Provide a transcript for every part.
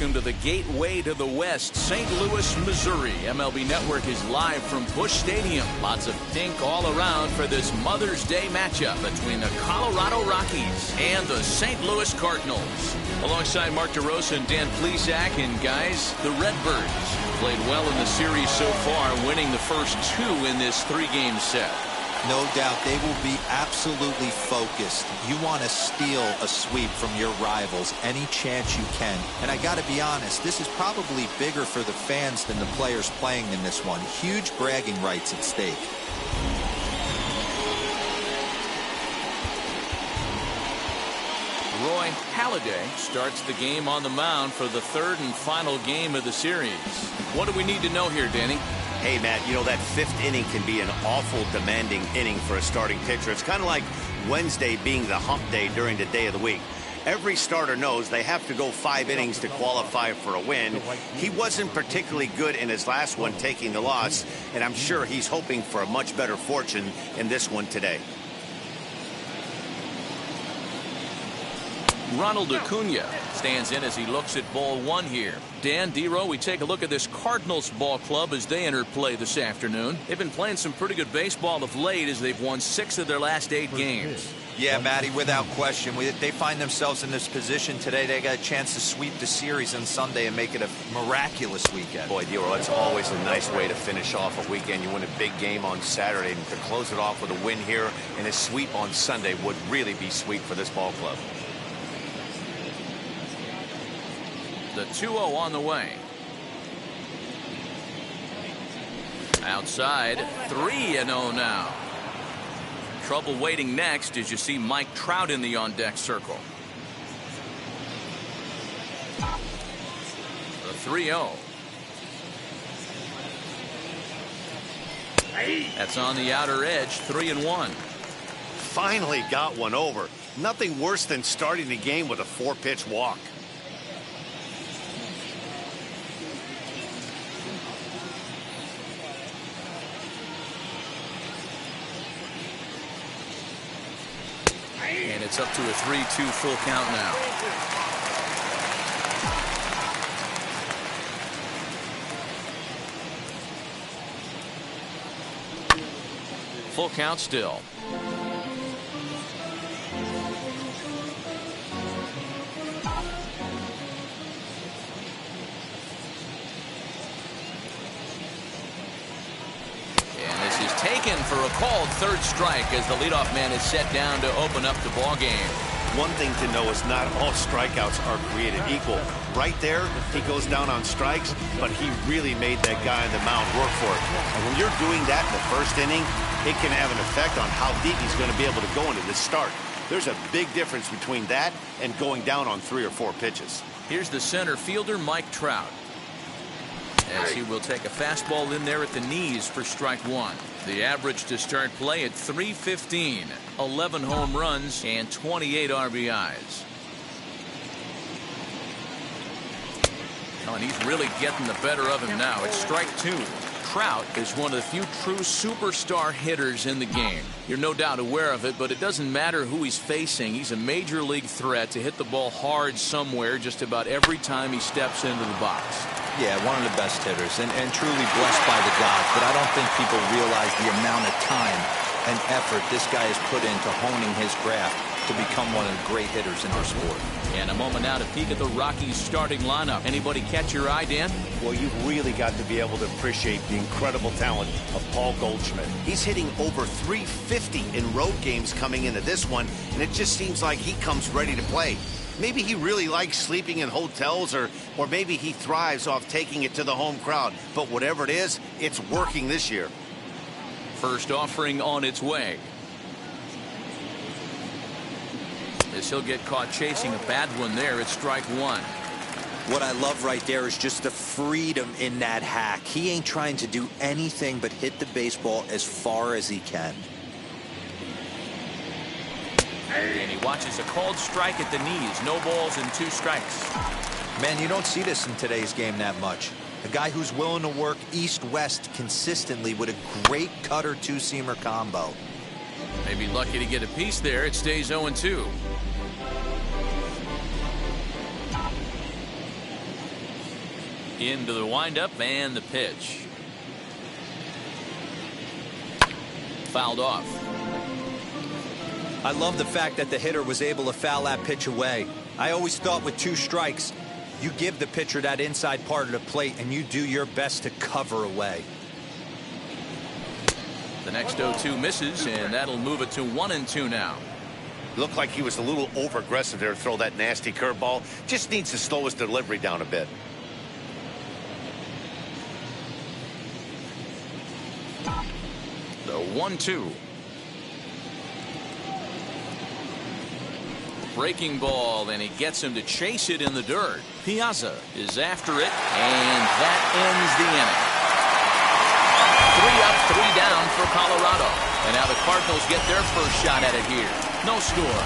welcome to the gateway to the West, St. Louis, Missouri. MLB Network is live from Busch Stadium. Lots of pink all around for this Mother's Day matchup between the Colorado Rockies and the St. Louis Cardinals. Alongside Mark DeRosa and Dan Plesac, and guys, the Redbirds played well in the series so far, winning the first two in this three-game set. No doubt they will be absolutely focused. You want to steal a sweep from your rivals any chance you can. And I got to be honest, this is probably bigger for the fans than the players playing in this one. Huge bragging rights at stake. Roy Halladay starts the game on the mound for the third and final game of the series. What do we need to know here, Danny? Hey, Matt, you know, that fifth inning can be an awful demanding inning for a starting pitcher. It's kind of like Wednesday being the hump day during the day of the week. Every starter knows they have to go 5 innings to qualify for a win. He wasn't particularly good in his last one, taking the loss, and I'm sure he's hoping for a much better fortune in this one today. Ronald Acuna stands in as he looks at ball one here. Dan, D-Row, we take a look at this Cardinals ball club as they enter play this afternoon. They've been playing some pretty good baseball of late as they've won 6 of their last 8 games. Yeah, Matty, without question. They find themselves in this position today. They got a chance to sweep the series on Sunday and make it a miraculous weekend. Boy, D-Row, it's always a nice way to finish off a weekend. You win a big game on Saturday, and to close it off with a win here and a sweep on Sunday would really be sweet for this ball club. The 2-0 on the way. Outside, 3-0 now. Trouble waiting next as you see Mike Trout in the on-deck circle. The 3-0. That's on the outer edge, 3-1. Finally got one over. Nothing worse than starting the game with a 4-pitch walk. And it's up to a 3-2 full count now. Full count still. Taken for a called third strike as the leadoff man is set down to open up the ball game. One thing to know is not all strikeouts are created equal. Right there, he goes down on strikes, but he really made that guy on the mound work for it. And when you're doing that in the first inning, it can have an effect on how deep he's going to be able to go into this start. There's a big difference between that and going down on 3 or 4 pitches. Here's the center fielder, Mike Trout, as he will take a fastball in there at the knees for strike 1. The average to start play at .315, 11 home runs and 28 RBIs. Oh, and he's really getting the better of him now. It's strike 2. Trout is one of the few true superstar hitters in the game. You're no doubt aware of it, but it doesn't matter who he's facing. He's a major league threat to hit the ball hard somewhere just about every time he steps into the box. Yeah, one of the best hitters and truly blessed by the gods, but I don't think people realize the amount of time and effort this guy has put into honing his craft to become one of the great hitters in our sport. And a moment now to peek at the Rockies starting lineup. Anybody catch your eye, Dan? Well, you've really got to be able to appreciate the incredible talent of Paul Goldschmidt. He's hitting over .350 in road games coming into this one, and it just seems like he comes ready to play. Maybe he really likes sleeping in hotels, or maybe he thrives off taking it to the home crowd. But whatever it is, it's working this year. First offering on its way. As he'll get caught chasing a bad one there at strike 1. What I love right there is just the freedom in that hack. He ain't trying to do anything but hit the baseball as far as he can. And he watches a called strike at the knees. No balls and 2 strikes. Man, you don't see this in today's game that much. A guy who's willing to work east-west consistently with a great cutter two-seamer combo. Maybe lucky to get a piece there. It stays 0-2. Into the windup and the pitch. Fouled off. I love the fact that the hitter was able to foul that pitch away. I always thought with 2 strikes, you give the pitcher that inside part of the plate and you do your best to cover away. The next 0-2 misses, and that'll move it to 1-2 now. Looked like he was a little over aggressive there to throw that nasty curveball. Just needs to slow his delivery down a bit. The 1-2. Breaking ball, and he gets him to chase it in the dirt. Piazza is after it, and that ends the inning. 3 up, 3 down for Colorado. And now the Cardinals get their first shot at it here. No score.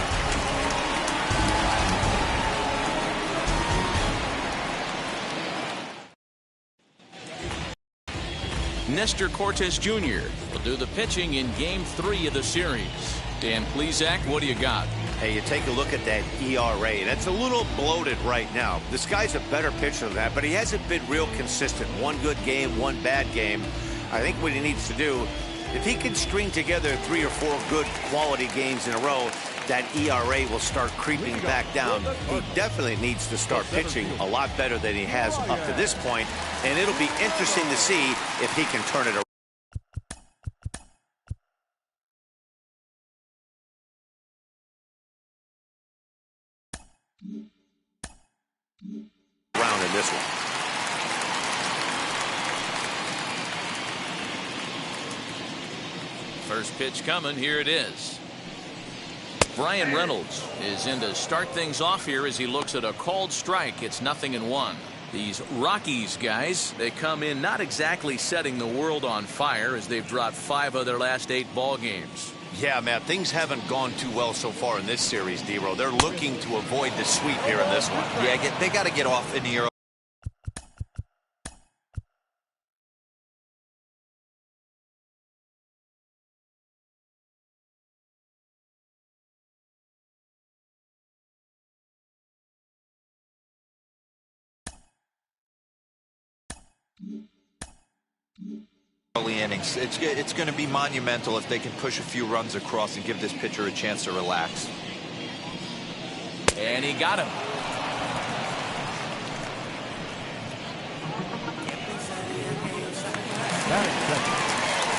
Nestor Cortes Jr. will do the pitching in Game 3 of the series. Dan Plesac, what do you got? Hey, you take a look at that ERA, and it's a little bloated right now. This guy's a better pitcher than that, but he hasn't been real consistent. 1 good game, 1 bad game. I think what he needs to do, if he can string together 3 or 4 good quality games in a row, that ERA will start creeping back down. He definitely needs to start pitching a lot better than he has up to this point, and it'll be interesting to see if he can turn it around. In this one. First pitch coming. Here it is. Brian Reynolds is in to start things off here as he looks at a called strike. It's 0-1. These Rockies guys, they come in not exactly setting the world on fire as they've dropped 5 of their last 8 ball games. Yeah, Matt, things haven't gone too well so far in this series, D-Row. They're looking to avoid the sweep here in this one. Yeah, they got to get off in the early. Early innings. It's going to be monumental if they can push a few runs across and give this pitcher a chance to relax. And he got him.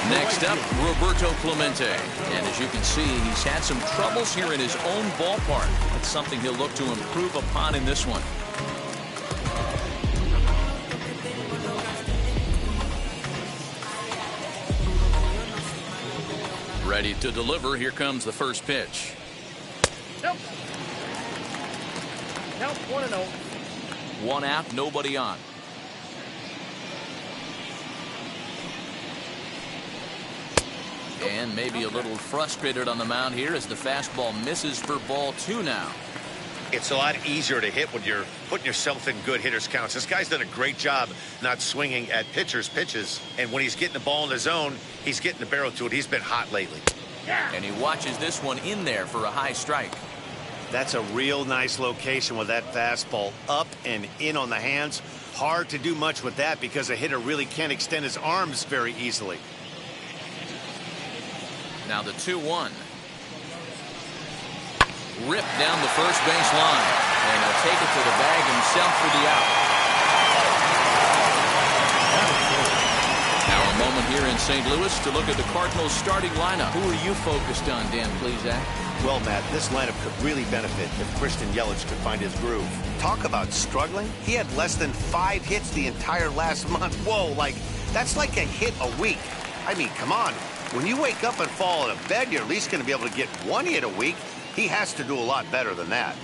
Next up, Roberto Clemente. And as you can see, he's had some troubles here in his own ballpark. That's something he'll look to improve upon in this one. Ready to deliver. Here comes the first pitch. Nope. 1-0. 1 out, nobody on. And maybe a little frustrated on the mound here as the fastball misses for ball 2 now. It's a lot easier to hit when you're putting yourself in good hitters' counts. This guy's done a great job not swinging at pitchers' pitches. And when he's getting the ball in the zone, he's getting the barrel to it. He's been hot lately. And he watches this one in there for a high strike. That's a real nice location with that fastball up and in on the hands. Hard to do much with that because a hitter really can't extend his arms very easily. Now the 2-1. Ripped down the first base line, and he'll take it to the bag himself for the out. Now a moment here in St. Louis to look at the Cardinals starting lineup. Who are you focused on, Dan Plesac? Well, Matt, this lineup could really benefit if Christian Yelich could find his groove. Talk about struggling. He had less than 5 hits the entire last month. Whoa, that's like a hit a week. I mean, come on. When you wake up and fall out of bed, you're at least going to be able to get 1 hit a week. He has to do a lot better than that.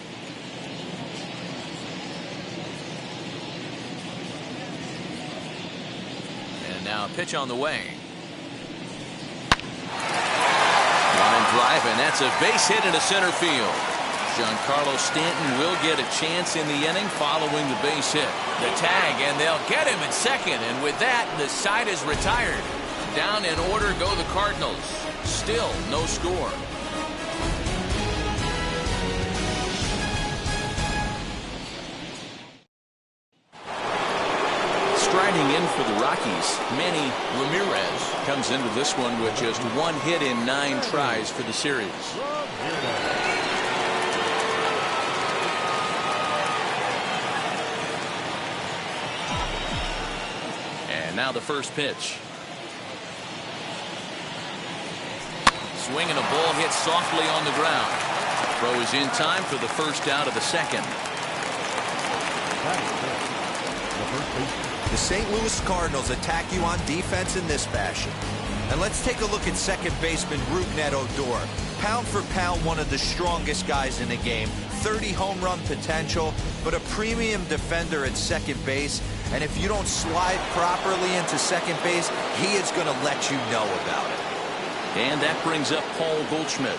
And now a pitch on the way. Line drive, and that's a base hit into center field. Giancarlo Stanton will get a chance in the inning following the base hit. The tag, and they'll get him at second. And with that, the side is retired. Down in order go the Cardinals. Still no score. Striding in for the Rockies, Manny Ramirez comes into this one with just 1 hit in 9 tries for the series. And now the first pitch. Swinging a ball hit softly on the ground. Throw is in time for the first out of the second. The St. Louis Cardinals attack you on defense in this fashion. And let's take a look at second baseman Rougned Odor. Pound for pound, one of the strongest guys in the game. 30 home run potential, but a premium defender at second base. And if you don't slide properly into second base, he is going to let you know about it. And that brings up Paul Goldschmidt.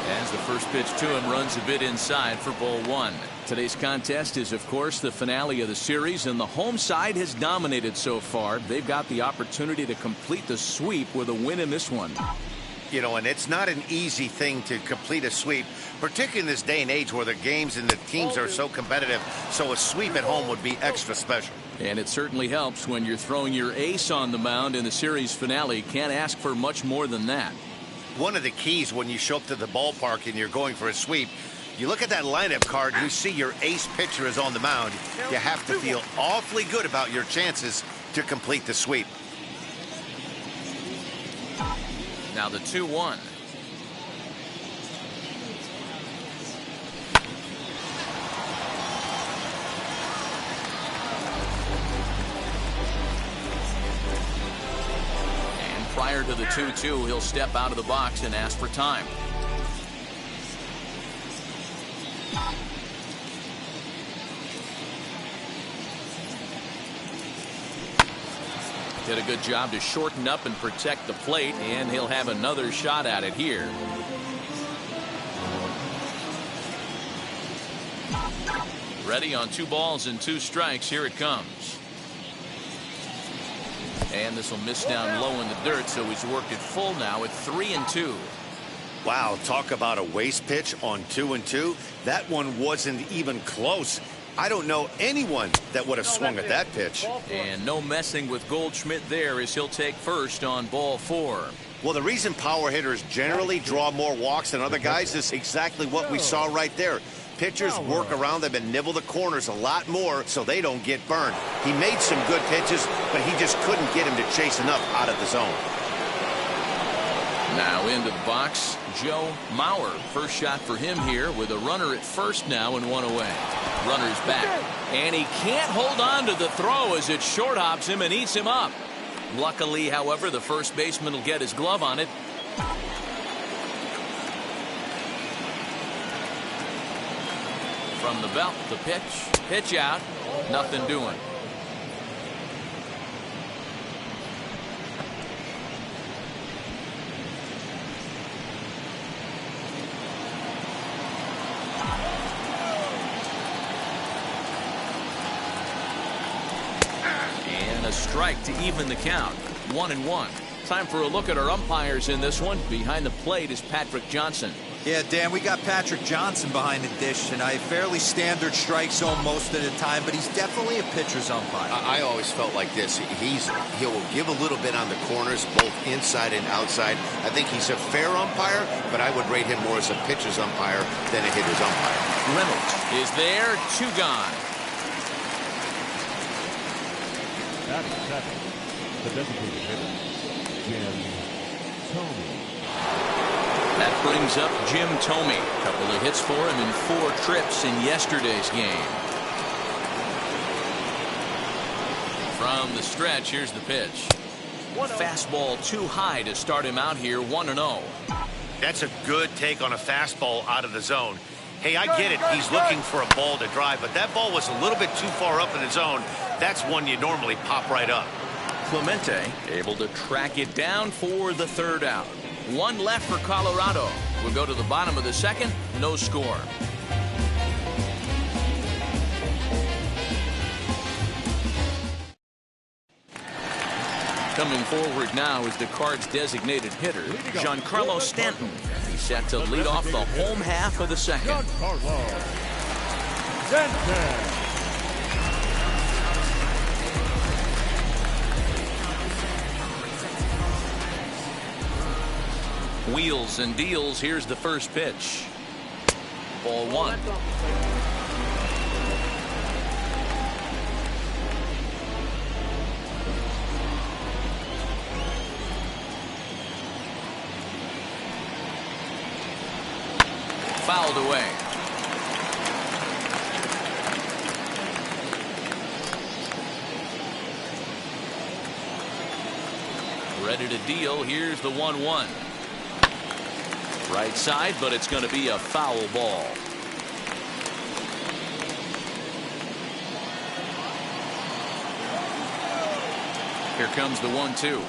As the first pitch to him runs a bit inside for ball 1. Today's contest is, of course, the finale of the series, and the home side has dominated so far. They've got the opportunity to complete the sweep with a win in this one. You know, and it's not an easy thing to complete a sweep, particularly in this day and age where the games and the teams are so competitive. So a sweep at home would be extra special. And it certainly helps when you're throwing your ace on the mound in the series finale. Can't ask for much more than that. One of the keys when you show up to the ballpark and you're going for a sweep, you look at that lineup card, you see your ace pitcher is on the mound. You have to feel awfully good about your chances to complete the sweep. Now the 2-1. And prior to the 2-2, he'll step out of the box and ask for time. Did a good job to shorten up and protect the plate, and he'll have another shot at it here. Ready on 2 balls and 2 strikes. Here it comes. And this will miss down low in the dirt, so he's worked it full now at 3-2. Wow, talk about a waste pitch on 2-2. That one wasn't even close. I don't know anyone that would have swung at that pitch. And no messing with Goldschmidt there as he'll take first on ball 4. Well, the reason power hitters generally draw more walks than other guys is exactly what we saw right there. Pitchers work around them and nibble the corners a lot more so they don't get burned. He made some good pitches, but he just couldn't get him to chase enough out of the zone. Now into the box, Joe Mauer. First shot for him here with a runner at first now and 1 away. Runner's back, and he can't hold on to the throw as it short hops him and eats him up. Luckily, however, the first baseman will get his glove on it. From the belt, the pitch out, nothing doing. Strike to even the count. 1-1. Time for a look at our umpires in this one. Behind the plate is Patrick Johnson. Yeah, Dan, we got Patrick Johnson behind the dish, and a fairly standard strike zone most of the time, but he's definitely a pitcher's umpire. I always felt like this. He'll give a little bit on the corners, both inside and outside. I think he's a fair umpire, but I would rate him more as a pitcher's umpire than a hitter's umpire. Reynolds is there, 2 gone. The designated hitter, Jim Thome. That brings up Jim Thome. Couple of hits for him in 4 trips in yesterday's game. From the stretch, here's the pitch. Fastball too high to start him out here, 1-0. That's a good take on a fastball out of the zone. Hey, I get it. He's looking for a ball to drive, but that ball was a little bit too far up in the zone. That's one you normally pop right up. Clemente able to track it down for the 3rd out. 1 left for Colorado. We'll go to the bottom of the 2nd. No score. Coming forward now is the Cards' designated hitter, Giancarlo Stanton. He's set to lead off the home half of the 2nd. Giancarlo Stanton. Wheels and deals. Here's the first pitch. Ball one. Fouled away. Ready to deal. Here's the 1-1. Right side, but it's going to be a foul ball. Here comes the 1-2.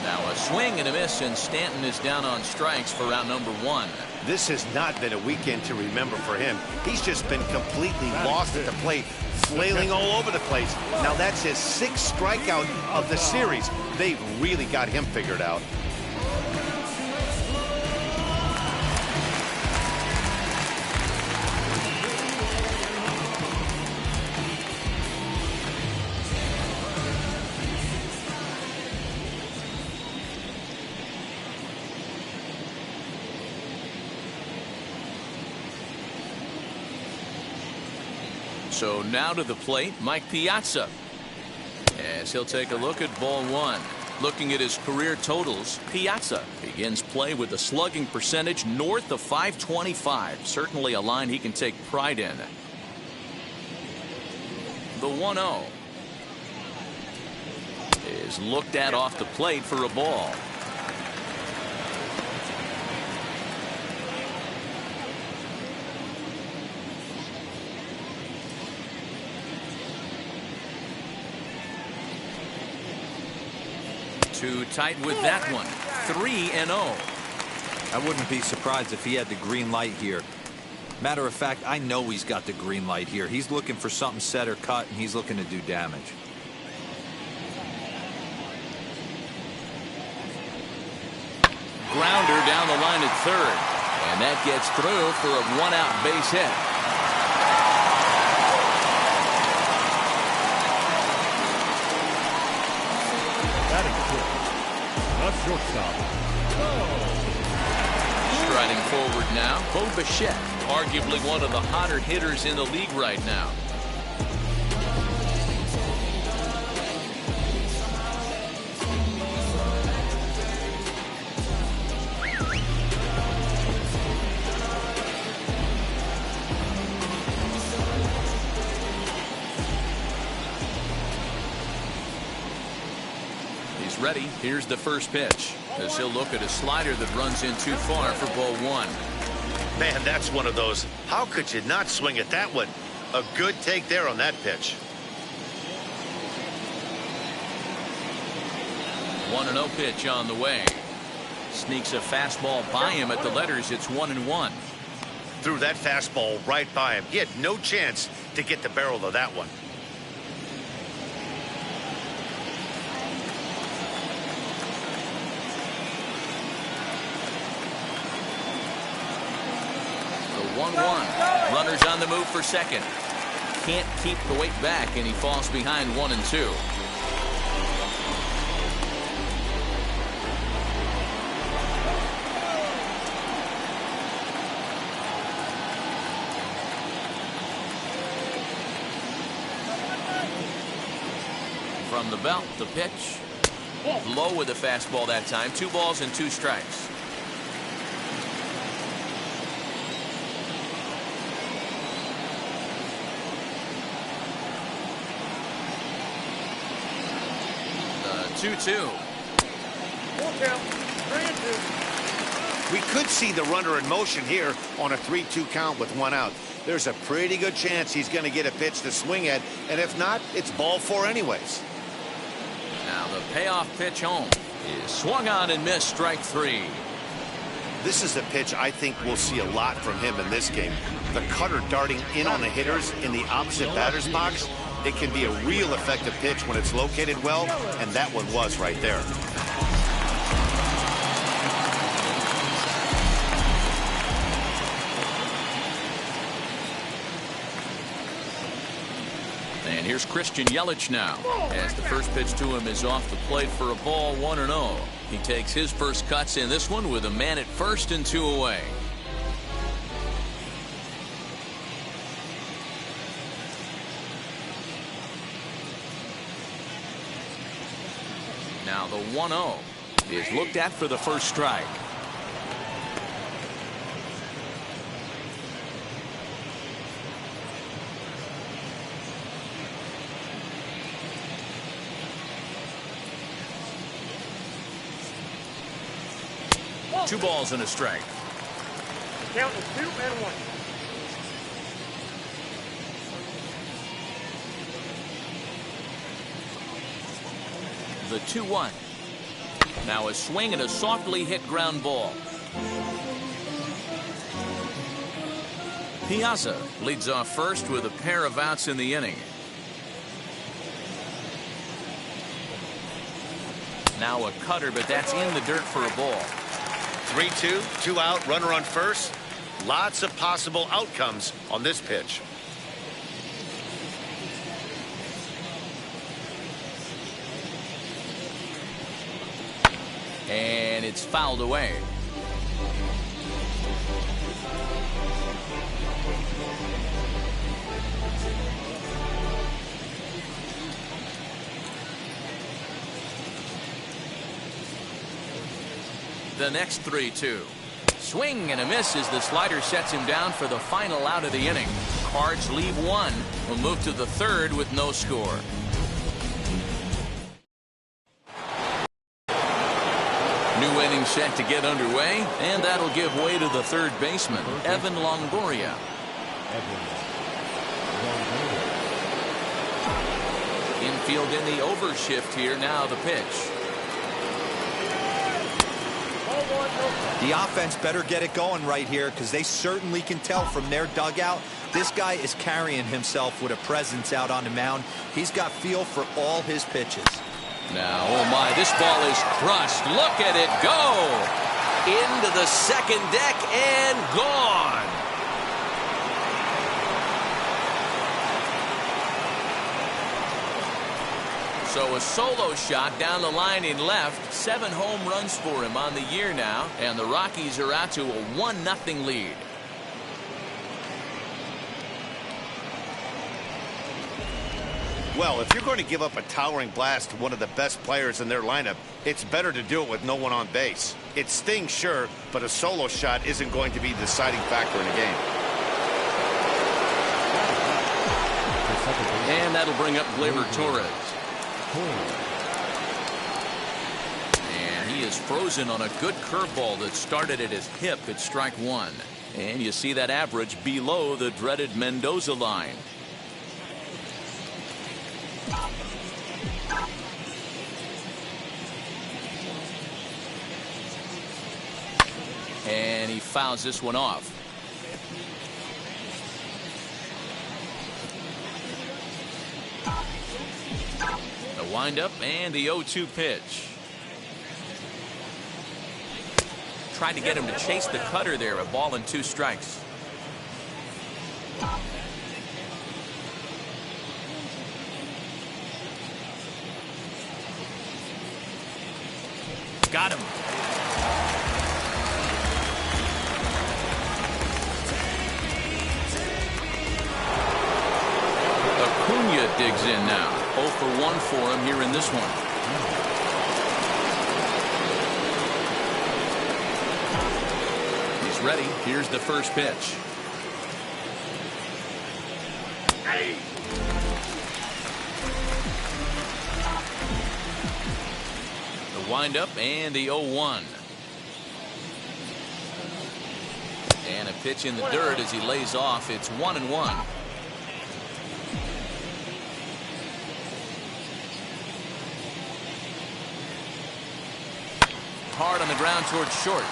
Now a swing and a miss, and Stanton is down on strikes for round number 1. This has not been a weekend to remember for him. He's just been completely lost at the plate, flailing all over the place. Now that's his 6th strikeout of the series. They've really got him figured out. So now to the plate, Mike Piazza, as he'll take a look at ball 1. Looking at his career totals, Piazza begins play with a slugging percentage north of .525. Certainly a line he can take pride in. The 1-0 is looked at off the plate for a ball. Too tight with that one. 3-0. I wouldn't be surprised if he had the green light here. Matter of fact, I know he's got the green light here. He's looking for something set or cut, and he's looking to do damage. Grounder down the line at third, and that gets through for a 1-out base hit. Striding forward now, Bo Bichette, arguably one of the hotter hitters in the league right now. He's ready. Here's the first pitch, as he'll look at a slider that runs in too far for ball 1. Man, that's one of those. How could you not swing at that one? A good take there on that pitch. 1-0 pitch on the way. Sneaks a fastball by him at the letters. It's 1-1. Threw that fastball right by him. He had no chance to get the barrel of that one. The 1-1. Runners on the move for second. Can't keep the weight back, and he falls behind 1 and 2. From the belt, the pitch. Low with the fastball that time. 2 balls and 2 strikes. The 2-2. We could see the runner in motion here on a 3-2 count with 1 out. There's a pretty good chance he's going to get a pitch to swing at, and if not, it's ball 4 anyways. Now the payoff pitch home is swung on and missed, strike 3. This is a pitch I think we'll see a lot from him in this game. The cutter darting in on the hitters in the opposite batter's box. It can be a real effective pitch when it's located well, and that one was right there. And here's Christian Yelich now, as the first pitch to him is off the plate for a ball, 1-0. He takes his first cuts in this one with a man at first and 2 away. Now the 1-0 is looked at for the first strike. Two balls and a strike. Count is 2 and 1. The 2-1. Now a swing and a softly hit ground ball. Piazza leads off first with a pair of outs in the inning. Now a cutter, but that's in the dirt for a ball. 3-2, 2 out, runner on first. Lots of possible outcomes on this pitch. And it's fouled away. The next 3-2. Swing and a miss as the slider sets him down for the final out of the inning. Cards leave one. We'll move to the third with no score. New inning set to get underway, and that'll give way to the third baseman, Evan Longoria. Infield in the overshift here. Now the pitch. The offense better get it going right here, because they certainly can tell from their dugout this guy is carrying himself with a presence out on the mound. He's got feel for all his pitches. Now, oh my, this ball is crushed. Look at it go. Into the second deck and gone. So a solo shot down the line in left. 7 home runs for him on the year now. And the Rockies are out to a 1-0 lead. Well, if you're going to give up a towering blast to one of the best players in their lineup, it's better to do it with no one on base. It stings, sure, but a solo shot isn't going to be the deciding factor in a game. And that'll bring up Gleyber Torres. And he is frozen on a good curveball that started at his hip at strike one. And you see that average below the dreaded Mendoza line. And he fouls this one off. The windup and the 0-2 pitch. Tried to get him to chase the cutter there. A ball and 2 strikes. Got him. Acuna digs in now. 0 for 1 for him here in this one. He's ready. Here's the first pitch. The windup and the 0-1. And a pitch in the dirt as he lays off. It's 1-1. Hard on the ground towards short.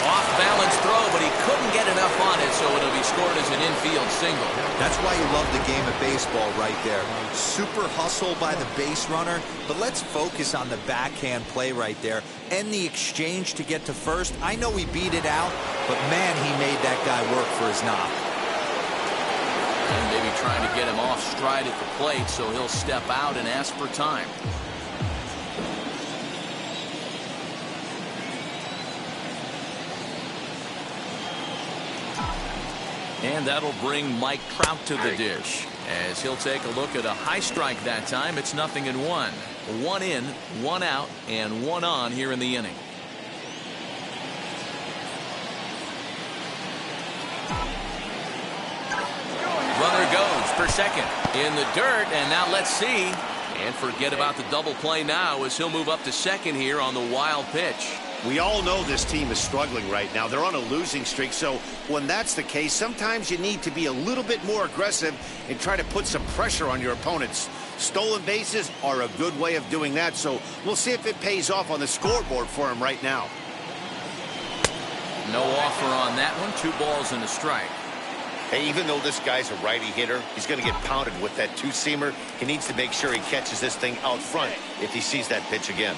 Off balance throw, but he couldn't get enough on it, so it'll be scored as an infield single. That's why you love the game of baseball right there. Super hustle by the base runner, but let's focus on the backhand play right there and the exchange to get to first. I know he beat it out, but man, he made that guy work for his knock. And maybe trying to get him off stride at the plate, so he'll step out and ask for time. And that'll bring Mike Trout to the dish, as he'll take a look at a high strike that time. It's 0-1. 1 in, 1 out, and 1 on here in the inning. Runner goes for second in the dirt, and now let's see. And forget about the double play now, as he'll move up to second here on the wild pitch. We all know this team is struggling right now. They're on a losing streak, so when that's the case, sometimes you need to be a little bit more aggressive and try to put some pressure on your opponents. Stolen bases are a good way of doing that, so we'll see if it pays off on the scoreboard for him right now. No offer on that one. 2 balls and a strike. Hey, even though this guy's a righty hitter, he's going to get pounded with that two-seamer. He needs to make sure he catches this thing out front if he sees that pitch again.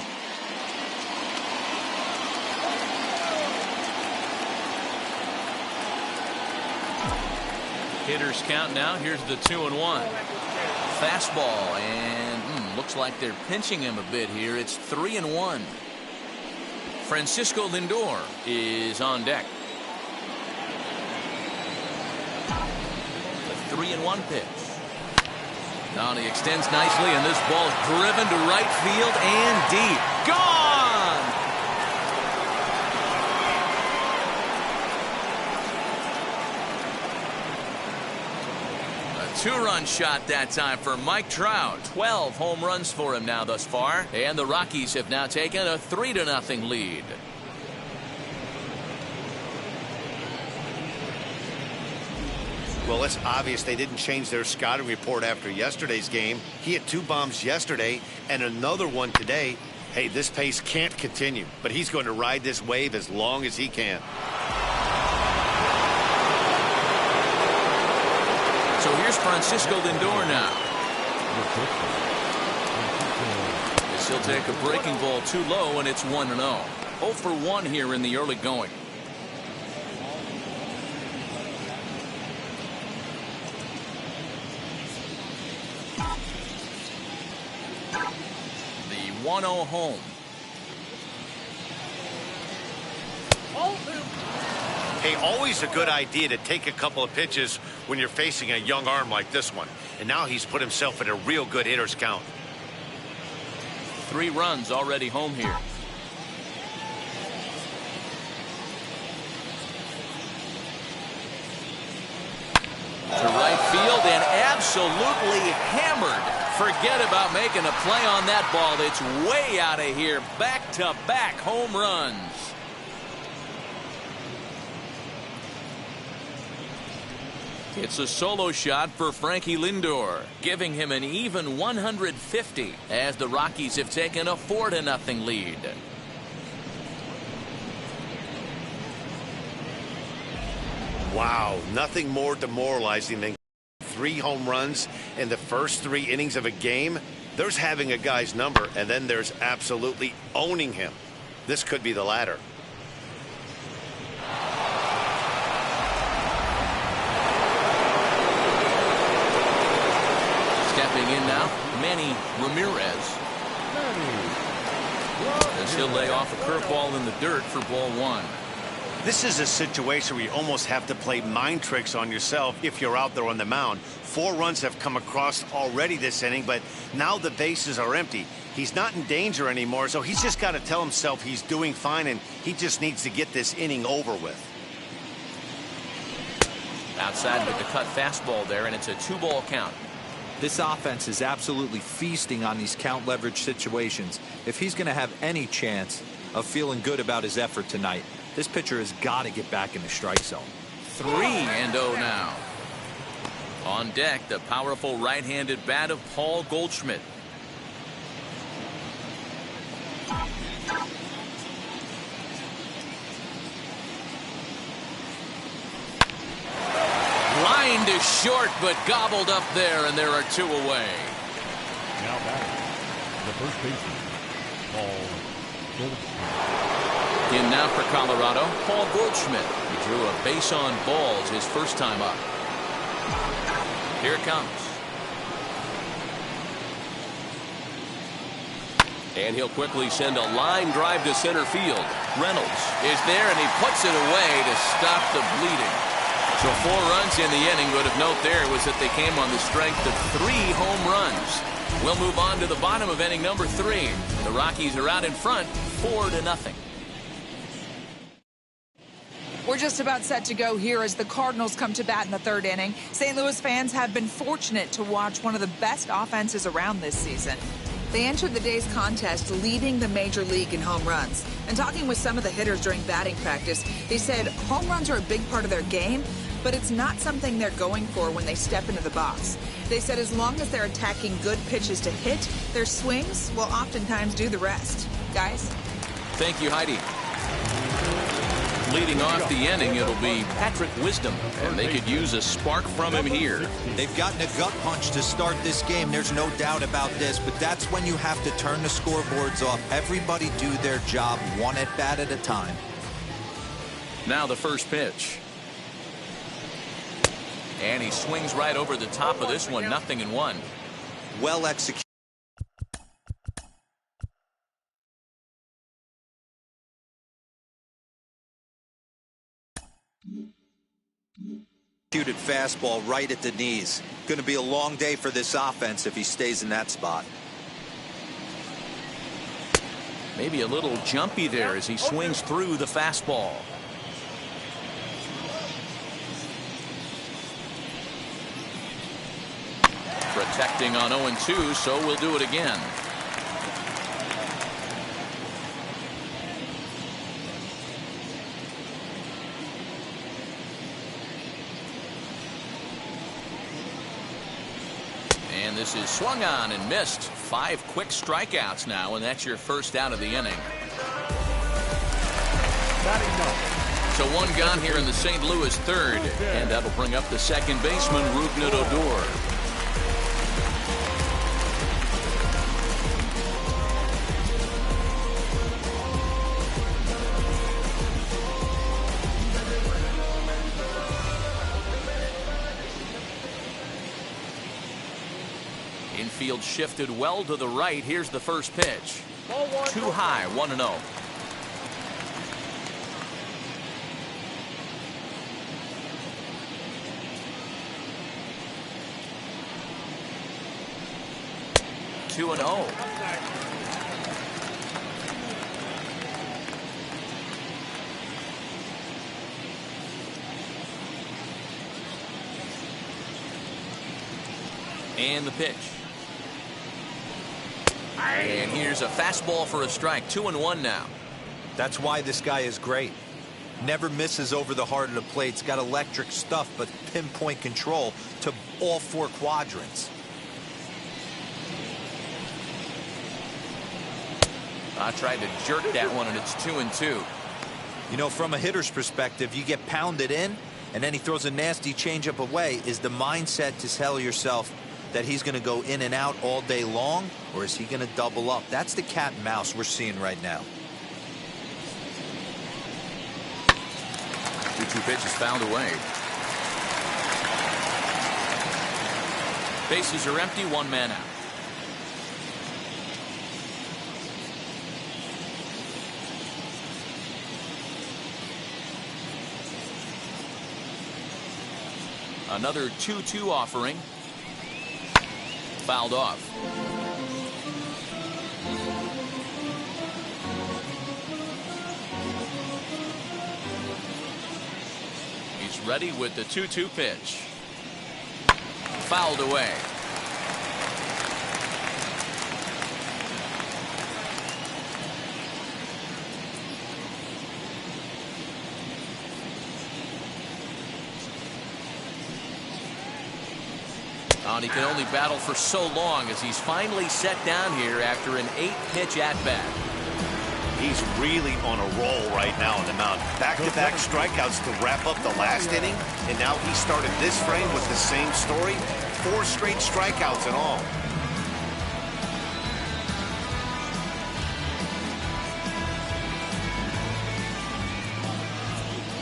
Hitters count now. Here's the 2-1. Fastball, and looks like they're pinching him a bit here. It's 3-1. Francisco Lindor is on deck. The 3-1 pitch. Now he extends nicely, and this ball's driven to right field and deep. Gone! A 2-run shot that time for Mike Trout. 12 home runs for him now thus far, and the Rockies have now taken a 3-0 lead. Well, it's obvious they didn't change their scouting report after yesterday's game. He had 2 bombs yesterday and another one today. Hey, this pace can't continue, but he's going to ride this wave as long as he can. So here's Francisco Lindor now. As he'll take a breaking ball too low, and it's 1-0. 0 for 1 here in the early going. The 1-0 home. Hey, always a good idea to take a couple of pitches when you're facing a young arm like this one. And now he's put himself in a real good hitter's count. 3 runs already home here. To right field and absolutely hammered. Forget about making a play on that ball. It's way out of here. Back-to-back home runs. It's a solo shot for Frankie Lindor, giving him an even 150 as the Rockies have taken a 4-0 lead. Wow, nothing more demoralizing than 3 home runs in the first 3 innings of a game. There's having a guy's number, and then there's absolutely owning him. This could be the latter. Stepping in now, Manny Ramirez. As he'll lay off a curveball in the dirt for ball 1. This is a situation where you almost have to play mind tricks on yourself if you're out there on the mound. 4 runs have come across already this inning, but now the bases are empty. He's not in danger anymore, so he's just got to tell himself he's doing fine, and he just needs to get this inning over with. Outside with the cut fastball there, and it's a 2-ball count. This offense is absolutely feasting on these count leverage situations. If he's going to have any chance of feeling good about his effort tonight, this pitcher has got to get back in the strike zone. 3-0 now. On deck, the powerful right-handed bat of Paul Goldschmidt. Line to short, but gobbled up there, and there are 2 away. Now batting, the first baseman, Paul Goldschmidt. In now for Colorado, Paul Goldschmidt. He drew a base on balls his first time up. Here it comes. And he'll quickly send a line drive to center field. Reynolds is there, and he puts it away to stop the bleeding. So 4 runs in the inning, but of note there was that they came on the strength of 3 home runs. We'll move on to the bottom of inning number 3. The Rockies are out in front, 4-0. We're just about set to go here as the Cardinals come to bat in the 3rd inning. St. Louis fans have been fortunate to watch one of the best offenses around this season. They entered the day's contest leading the major league in home runs. And talking with some of the hitters during batting practice, they said home runs are a big part of their game, but it's not something they're going for when they step into the box. They said as long as they're attacking good pitches to hit, their swings will oftentimes do the rest. Guys? Thank you, Heidi. Leading off the inning, it'll be Patrick Wisdom, and they could use a spark from him here. They've gotten a gut punch to start this game. There's no doubt about this, but that's when you have to turn the scoreboards off. Everybody do their job one at bat at a time. Now the first pitch. And he swings right over the top of this one, 0-1. Well executed. Fastball right at the knees. Going to be a long day for this offense if he stays in that spot. Maybe a little jumpy there as he swings through the fastball. Protecting on 0-2, so we'll do it again. And this is swung on and missed. 5 quick strikeouts now, and that's your first out of the inning. So 1 gone here in the St. Louis 3rd, and that'll bring up the second baseman, Rougned Odor. Infield shifted well to the right. Here's the first pitch. Too high, 1-0. Two and 0. And the pitch. And here's a fastball for a strike. 2-1 now. That's why this guy is great. Never misses over the heart of the plate. He's got electric stuff, but pinpoint control to all 4 quadrants. I tried to jerk that one, and it's 2-2. You know, from a hitter's perspective, you get pounded in, and then he throws a nasty changeup away. Is the mindset to tell yourself that he's going to go in and out all day long, or is he going to double up? That's the cat and mouse we're seeing right now. 2-2 pitch is fouled away. Bases are empty, 1 man out. Another 2-2 offering. Fouled off. He's ready with the 2-2 pitch. Fouled away. He can only battle for so long as he's finally set down here after an 8-pitch at-bat. He's really on a roll right now on the mound. Back-to-back strikeouts to wrap up the last inning, and now he started this frame with the same story. 4 straight strikeouts in all.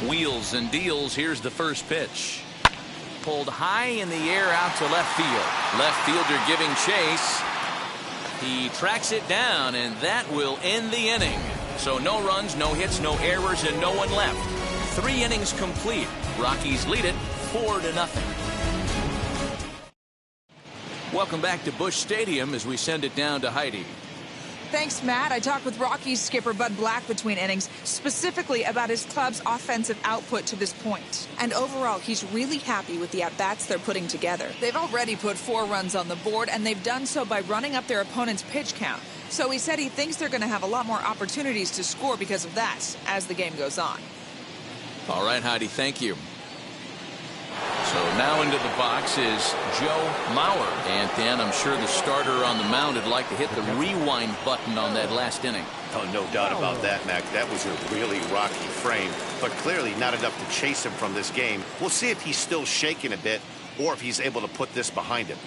Wheels and deals. Here's the first pitch. pulled high in the air out to left field. Left fielder giving chase. He tracks it down, and that will end the inning. So no runs, no hits, no errors, and no one left. 3 innings complete. Rockies lead it 4-0. Welcome back to Busch Stadium as we send it down to Heidi. Thanks, Matt. I talked with Rockies skipper Bud Black between innings, specifically about his club's offensive output to this point. And overall, he's really happy with the at-bats they're putting together. They've already put 4 runs on the board, and they've done so by running up their opponent's pitch count. So he said he thinks they're going to have a lot more opportunities to score because of that as the game goes on. All right, Heidi, thank you. So now into the box is Joe Mauer. And Dan, I'm sure the starter on the mound would like to hit the rewind button on that last inning. Oh, no doubt about that, Mac. That was a really rocky frame, but clearly not enough to chase him from this game. We'll see if he's still shaking a bit or if he's able to put this behind him.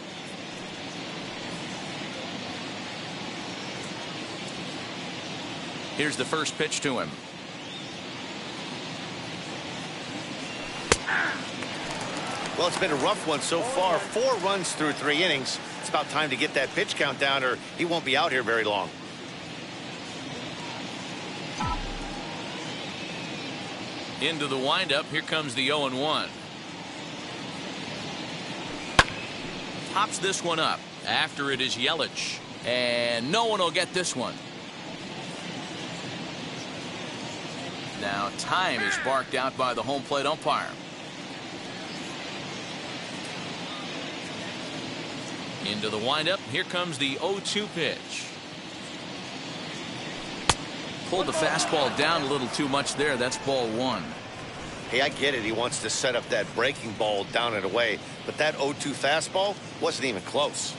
Here's the first pitch to him. Well, it's been a rough one so far. 4 runs through 3 innings. It's about time to get that pitch count down or he won't be out here very long. Into the windup. Here comes the 0-1. Pops this one up. After it is Yelich. And no one will get this one. Now time is barked out by the home plate umpire. Into the windup. Here comes the 0-2 pitch. Pulled the fastball down a little too much there. That's ball 1. Hey, I get it. He wants to set up that breaking ball down and away, but that 0-2 fastball wasn't even close.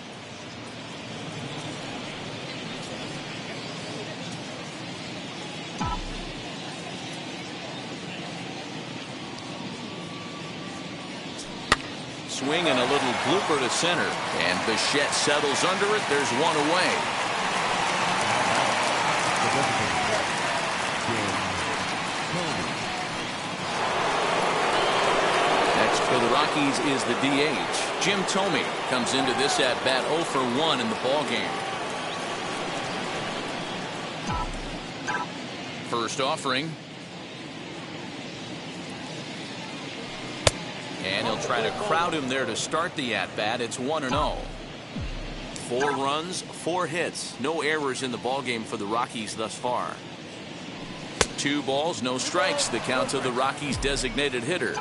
Swing and a little blooper to center. And Bichette settles under it. There's one away. Next for the Rockies is the DH. Jim Thome comes into this at-bat 0 for 1 in the ballgame. First offering. And he'll try to crowd him there to start the at-bat. It's 1-0. 4 runs, 4 hits. No errors in the ballgame for the Rockies thus far. 2 balls, no strikes. The count to the Rockies' designated hitter.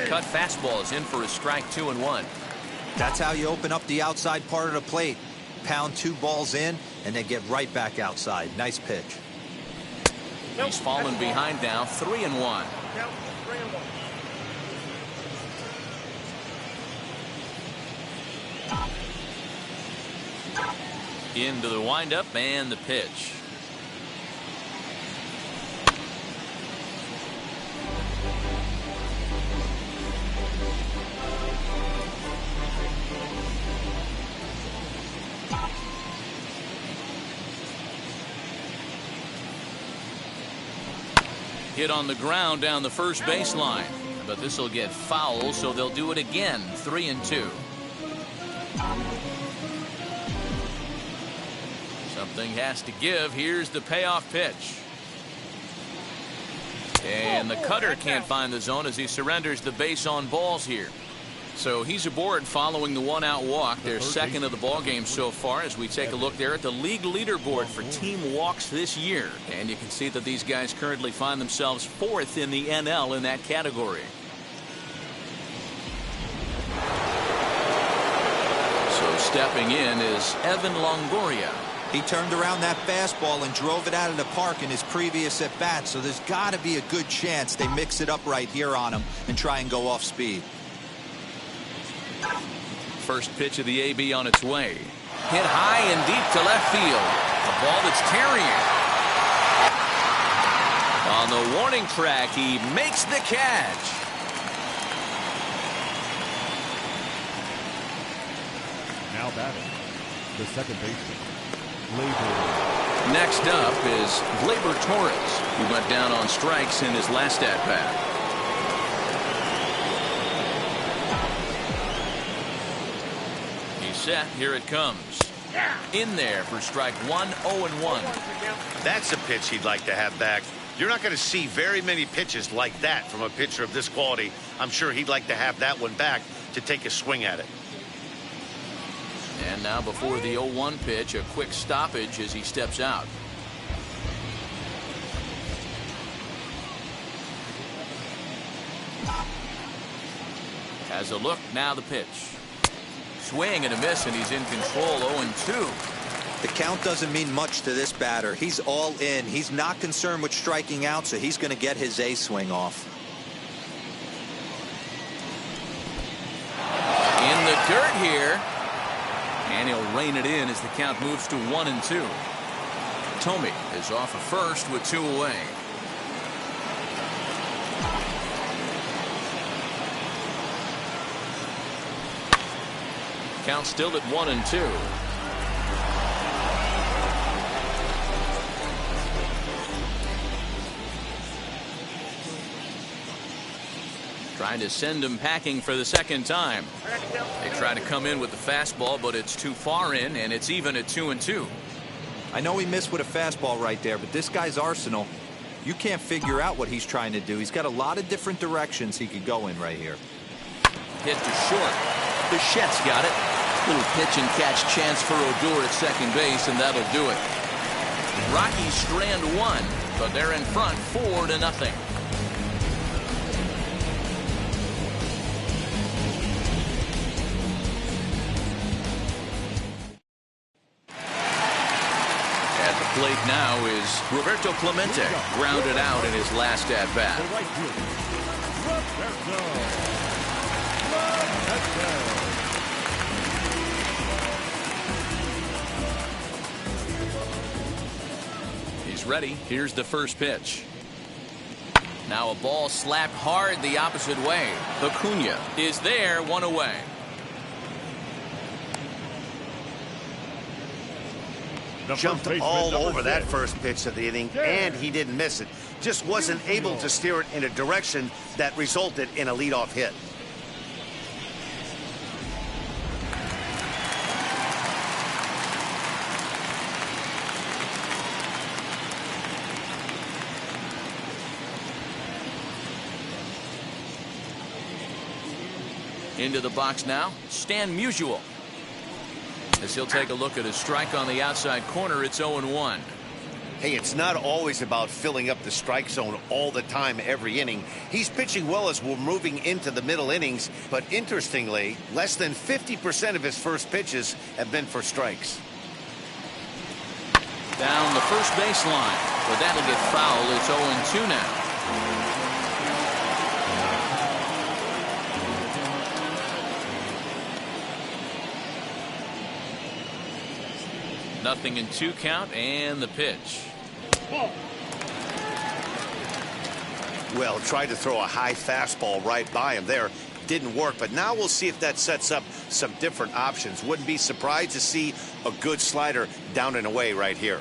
Cut fastball is in for a strike, 2-1. That's how you open up the outside part of the plate. Pound 2 balls in and then get right back outside. Nice pitch. He's fallen behind now, 3-1. Into the windup and the pitch. Hit on the ground down the first baseline, but this will get foul, so they'll do it again. 3-2. Something has to give. Here's the payoff pitch. And the cutter can't find the zone as he surrenders the base on balls here. So he's aboard following the 1-out walk. They're second of the ball game so far as we take a look there at the league leaderboard for team walks this year. And you can see that these guys currently find themselves 4th in the NL in that category. So stepping in is Evan Longoria. He turned around that fastball and drove it out of the park in his previous at-bat, so there's got to be a good chance they mix it up right here on him and try and go off speed. First pitch of the AB on its way. Hit high and deep to left field. A ball that's carrying. On the warning track, he makes the catch. Now batting, the second baseman, labeled Next up is Gleyber Torres, who went down on strikes in his last at-bat. He's set. Here it comes. In there for strike one, 0-1. That's a pitch he'd like to have back. You're not going to see very many pitches like that from a pitcher of this quality. I'm sure he'd like to have that one back to take a swing at it. And now before the 0-1 pitch, a quick stoppage as he steps out. Has a look. Now the pitch. Swing and a miss, and he's in control. 0-2. The count doesn't mean much to this batter. He's all in. He's not concerned with striking out, so he's going to get his A swing off. In the dirt here. And he'll rein it in as the count moves to 1-2. Tomey is off of first with 2 away. Count still at 1-2. Trying to send him packing for the second time. They try to come in with the fastball, but it's too far in, and it's even at 2-2. I know he missed with a fastball right there, but this guy's arsenal, you can't figure out what he's trying to do. He's got a lot of different directions he could go in right here. Hit to short. Bichette's got it. Little pitch and catch chance for Odor at second base, and that'll do it. Rockies strand one, but they're in front 4-0. At the plate now is Roberto Clemente, grounded out in his last at-bat. He's ready. Here's the first pitch. Now a ball slapped hard the opposite way. Acuna is there, 1 away. Jumped all over that first pitch of the inning, and he didn't miss it. Just wasn't able to steer it in a direction that resulted in a leadoff hit. Into the box now, Stan Musial. As he'll take a look at a strike on the outside corner, it's 0-1. Hey, it's not always about filling up the strike zone all the time every inning. He's pitching well as we're moving into the middle innings, but interestingly, less than 50% of his first pitches have been for strikes. Down the first baseline, but that'll get foul. It's 0-2 now. Nothing in 2 count, and the pitch. Well, tried to throw a high fastball right by him there. Didn't work, but now we'll see if that sets up some different options. Wouldn't be surprised to see a good slider down and away right here.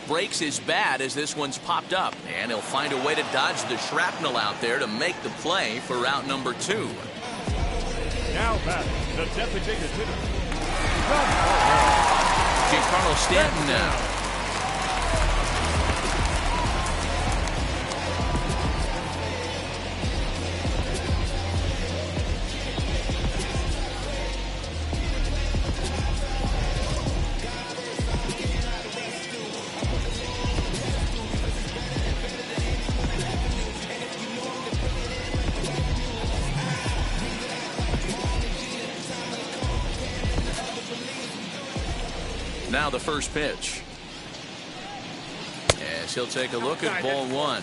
Breaks his bat as this one's popped up, and he'll find a way to dodge the shrapnel out there to make the play for out number 2. Now batting, the designated hitter. Giancarlo Stanton now. Now the first pitch. As he'll take a look at ball 1.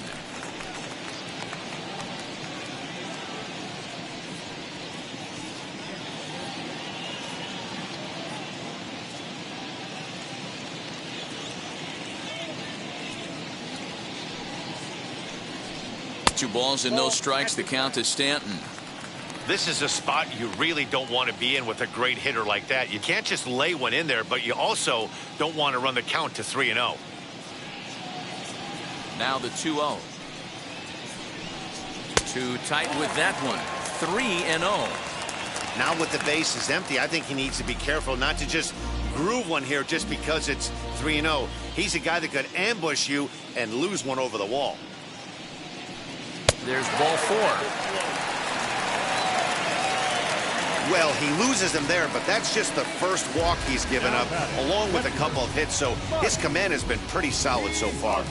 Two balls and no strikes. The count to Stanton. This is a spot you really don't want to be in with a great hitter like that. You can't just lay one in there, but you also don't want to run the count to 3-0. Now the 2-0. Too tight with that one. 3-0. Now with the bases empty, I think he needs to be careful not to just groove one here just because it's 3-0. He's a guy that could ambush you and lose one over the wall. There's ball 4. Well, he loses him there, but that's just the first walk he's given up, along with a couple of hits, so his command has been pretty solid so far.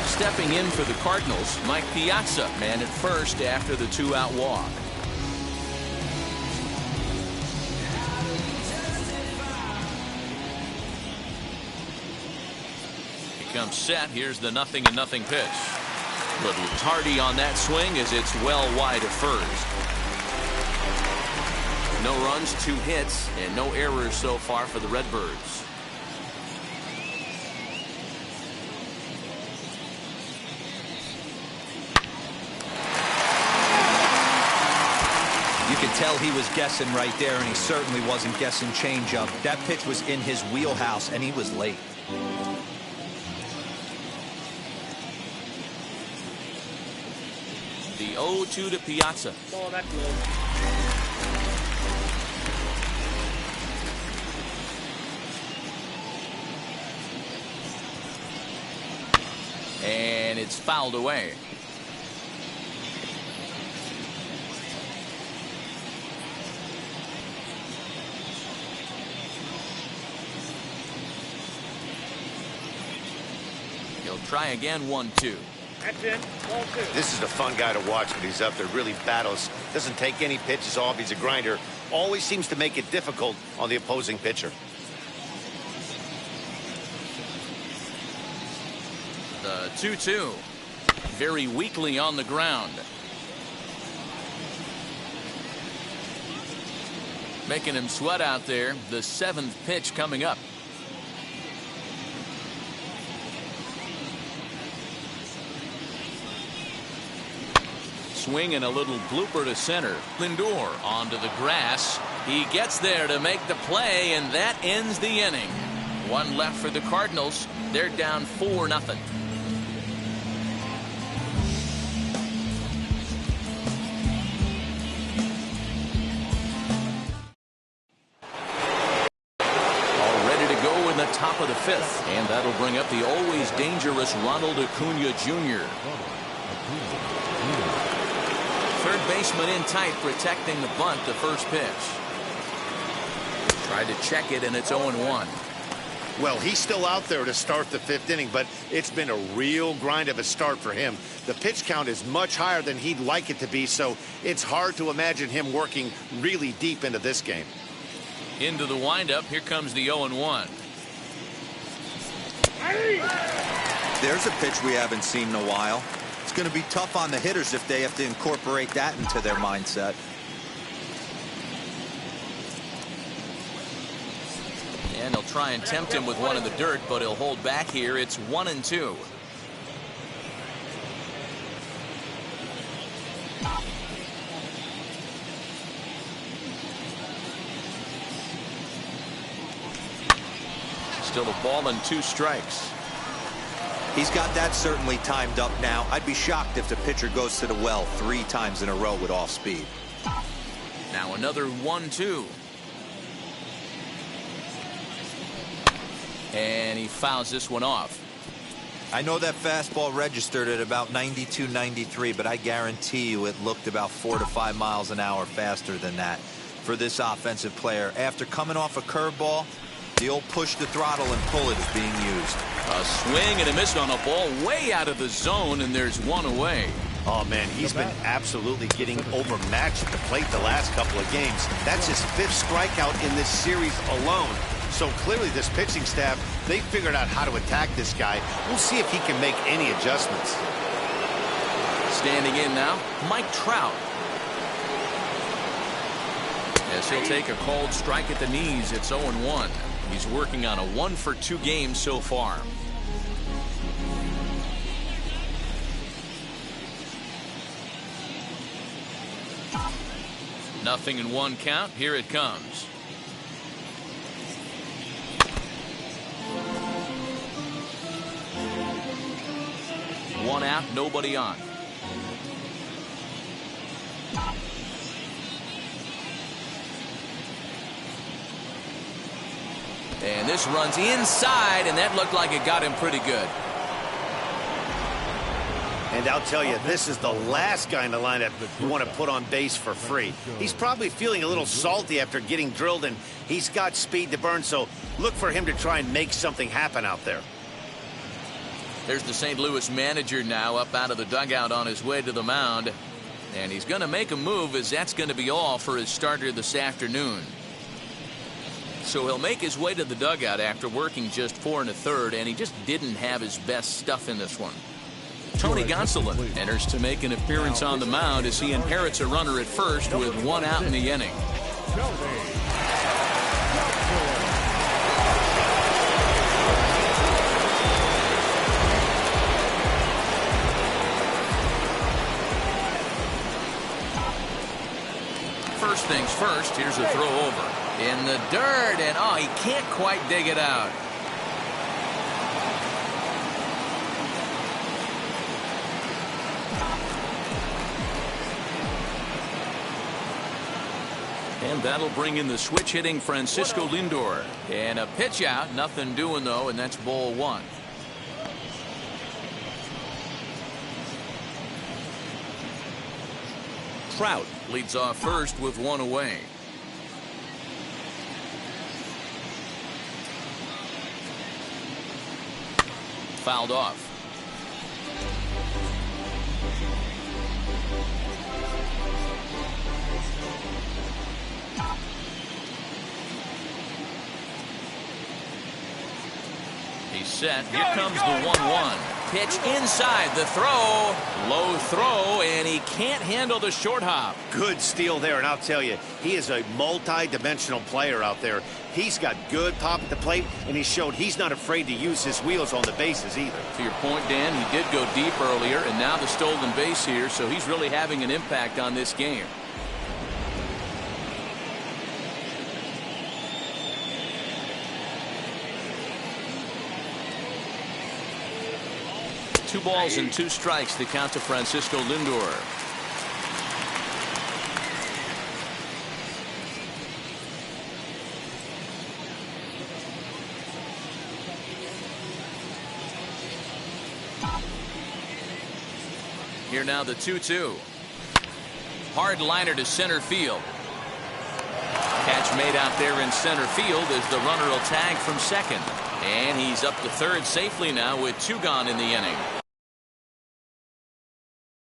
Stepping in for the Cardinals, Mike Piazza, man at first after the 2-out walk. He comes set. Here's the 0-0 pitch. Little tardy on that swing as it's well wide of first. No runs, 2 hits, and no errors so far for the Redbirds. You could tell he was guessing right there, and he certainly wasn't guessing changeup. That pitch was in his wheelhouse, and he was late. The 0-2 to Piazza. Oh, that's low. And it's fouled away. He'll try again. 1-2. That's in. Ball 2. This is a fun guy to watch when he's up there. Really battles. Doesn't take any pitches off. He's a grinder. Always seems to make it difficult on the opposing pitcher. The 2-2. Very weakly on the ground. Making him sweat out there. The 7th pitch coming up. Swing and a little blooper to center. Lindor onto the grass. He gets there to make the play, and that ends the inning. 1 left for the Cardinals. They're down 4-0. Top of the 5th, and that'll bring up the always dangerous Ronald Acuna Jr. Third baseman in tight, protecting the bunt. The first pitch. Tried to check it, and it's 0-1. Well, he's still out there to start the 5th inning, but it's been a real grind of a start for him. The pitch count is much higher than he'd like it to be, so it's hard to imagine him working really deep into this game. Into the windup. Here comes the 0-1. There's a pitch we haven't seen in a while. It's going to be tough on the hitters if they have to incorporate that into their mindset. And they'll try and tempt him with one in the dirt, but he'll hold back here. It's 1-2. Still a ball and 2 strikes. He's got that certainly timed up now. I'd be shocked if the pitcher goes to the well 3 times in a row with off speed. Now another 1-2. And he fouls this one off. I know that fastball registered at about 92, 93, but I guarantee you it looked about 4 to 5 miles an hour faster than that for this offensive player. After coming off a curveball, the old push the throttle and pull it is being used. A swing and a miss on a ball way out of the zone, and there's 1 away. Oh, man, he's been absolutely getting overmatched at the plate the last couple of games. That's his 5th strikeout in this series alone. So clearly this pitching staff, they figured out how to attack this guy. We'll see if he can make any adjustments. Standing in now, Mike Trout. As he'll take a called strike at the knees, it's 0-1. He's working on a 1-for-2 game so far. Nothing in 1 count. Here it comes. 1 out, nobody on. And this runs inside, and that looked like it got him pretty good. And I'll tell you, this is the last guy in the lineup you want to put on base for free. He's probably feeling a little salty after getting drilled, and he's got speed to burn, so look for him to try and make something happen out there. There's the St. Louis manager now up out of the dugout on his way to the mound. And he's going to make a move, as that's going to be all for his starter this afternoon. So he'll make his way to the dugout after working just 4 1/3, and he just didn't have his best stuff in this one. Tony Gonsolin enters to make an appearance on the mound as he inherits a runner at first with 1 out in the inning. First things first, here's a throw over. In the dirt, and oh, he can't quite dig it out. And that'll bring in the switch hitting Francisco Lindor. And a pitch out, nothing doing though, and that's ball 1. Trout leads off first with 1 away. Fouled off. He's set. Here comes the 1-1. Pitch inside. The throw. Low throw, and he can't handle the short hop. Good steal there, and I'll tell you, he is a multi-dimensional player out there. He's got good pop at the plate, and he showed he's not afraid to use his wheels on the bases either. To your point, Dan, he did go deep earlier, and now the stolen base here, so he's really having an impact on this game. Two balls and 2 strikes to count to Francisco Lindor. Here now the 2-2. Hard liner to center field. Catch made out there in center field as the runner will tag from second. And he's up to third safely now with 2 gone in the inning.